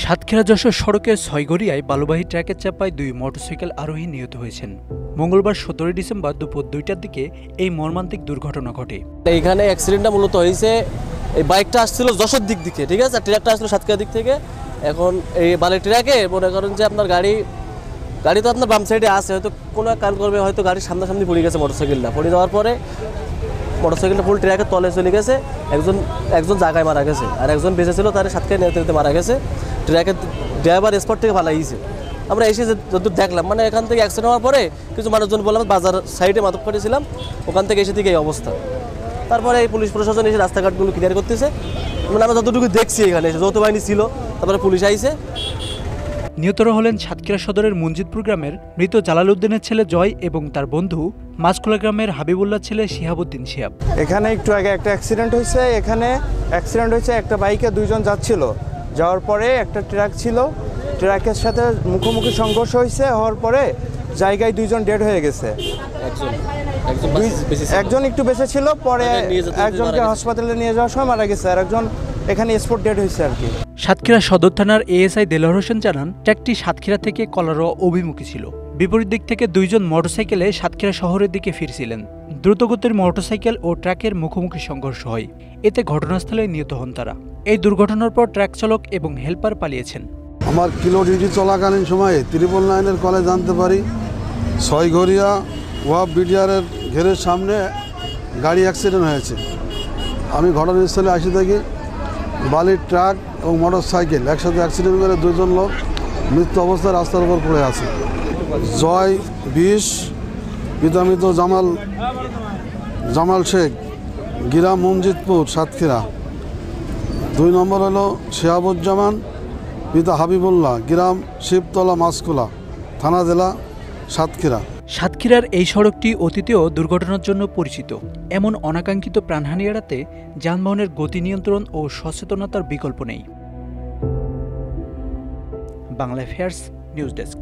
সাতক্ষীরা যশোর সড়কের ছয়ঘরিয়ায় বালুবাহী ট্রাকের চাপায় দুই মোটরসাইকেল আরোহী নিহত হয়েছেন। মঙ্গলবার 17 ডিসেম্বর দুপুর 2টার দিকে এই মর্মান্তিক দুর্ঘটনা ঘটে। এইখানে অ্যাক্সিডেন্টটা মূলত হয়েছে, এই বাইকটা আসছিল যশোর দিক থেকে, ঠিক আছে, ট্রাকটা আসছিল সাতক্ষীরা দিক থেকে। এখন এই বালের ট্রাকে মনে করেন যে আপনার গাড়ি তো আপনার বাম সাইডে আছে, হয়তো কোনো কান করবে, হয়তো গাড়ির সামনাসামনি পড়ে গেছে মোটরসাইকেলটা। পড়ে যাওয়ার পরে মোটরসাইকেলটা ফুল ট্রাকের তলে চলে গেছে, একজন জায়গায় মারা গেছে, আর একজন বেঁচে ছিল, তার সাতক্ষীরা নিতে নিতে মারা গেছে। ট্রাকের ড্রাইভার স্পট থেকে পালাইছে। আমরা এসে যতদূর দেখলাম, মানে এখান থেকে অ্যাক্সিডেন্ট হওয়ার পরে কিছু মানুষজন বললাম বাজার সাইডে মাদকপাড়ি ছিলাম, ওখান থেকে এসে থেকে এই অবস্থা। তারপরে এই পুলিশ প্রশাসন এসে রাস্তাঘাটগুলো ক্লিয়ার করতেছে। মানে আমরা যতটুকু দেখছি এখানে এসে যৌথ বাহিনী ছিল, তারপরে পুলিশ আইছে। নিহতরা হলেন সাতক্ষীরা সদরের মঞ্জিদপুর গ্রামের মৃত জালাল উদ্দিনের ছেলে জয় এবং তার বন্ধু মাছখোলা গ্রামের হাবিবুল্লাহ ছেলে শিহাবুদ্দিন শিহাব। এখানে একটু আগে একটা অ্যাক্সিডেন্ট হয়েছে। একটা বাইকে দুইজন যাচ্ছিল, যাওয়ার পরে একটা ট্রাক ছিল, ট্রাকের সাথে মুখোমুখি সংঘর্ষ হয়েছে। হওয়ার পরে জায়গায় দুইজন ডেড হয়ে গেছে। একজন একটু বেঁচে ছিল, পরে একজনকে হাসপাতালে নিয়ে যাওয়ার সময় মারা গেছে, আর একজন এখানে স্পট ডেড হয়েছে আর কি। সাতক্ষীরা সদর থানার এএসআই দেলোয়ার হোসেন জানান, ট্রাকটি সাতক্ষীরা থেকে কলারোয়া অভিমুখী ছিল। বিপরীত দিক থেকে দুইজন মোটরসাইকেলে সাতক্ষীরা শহরের দিকে ফিরছিলেন। দ্রুতগতির মোটরসাইকেল ও ট্রাকের মুখোমুখি সংঘর্ষ হয়, এতে ঘটনাস্থলে নিহত হন তারা। এই দুর্ঘটনার পর ট্রাক চালক এবং হেলপার পালিয়েছেন। আমার কিলো ডিউটি চলাকালীন সময়ে 999 কলে জানতে পারি ছয়ঘরিয়া ওয়াব বিডিআরের ঘেরের সামনে গাড়ি অ্যাক্সিডেন্ট হয়েছে। আমি ঘটনাস্থলে আসি দেখি বালির ট্রাক এবং মোটর সাইকেল একসাথে অ্যাক্সিডেন্ট করে দুজন লোক মৃত্যু অবস্থায় রাস্তার উপর পড়ে আছে। জয় 20, পিতা মৃত জামাল শেখ, গ্রাম মঞ্জিদপুর, সাতক্ষীরা। 2 নম্বর হলো শিহাবুজ্জামান, পিতা হাবিবুল্লাহ, গ্রাম শিবতলা, মাছখোলা, থানা জেলা সাতক্ষীরা। সাতক্ষীরার এই সড়কটি অতীতেও দুর্ঘটনার জন্য পরিচিত। এমন অনাকাঙ্ক্ষিত প্রাণহানি এড়াতে যানবাহনের গতি নিয়ন্ত্রণ ও সচেতনতার বিকল্প নেই। Bangla affairs news desk.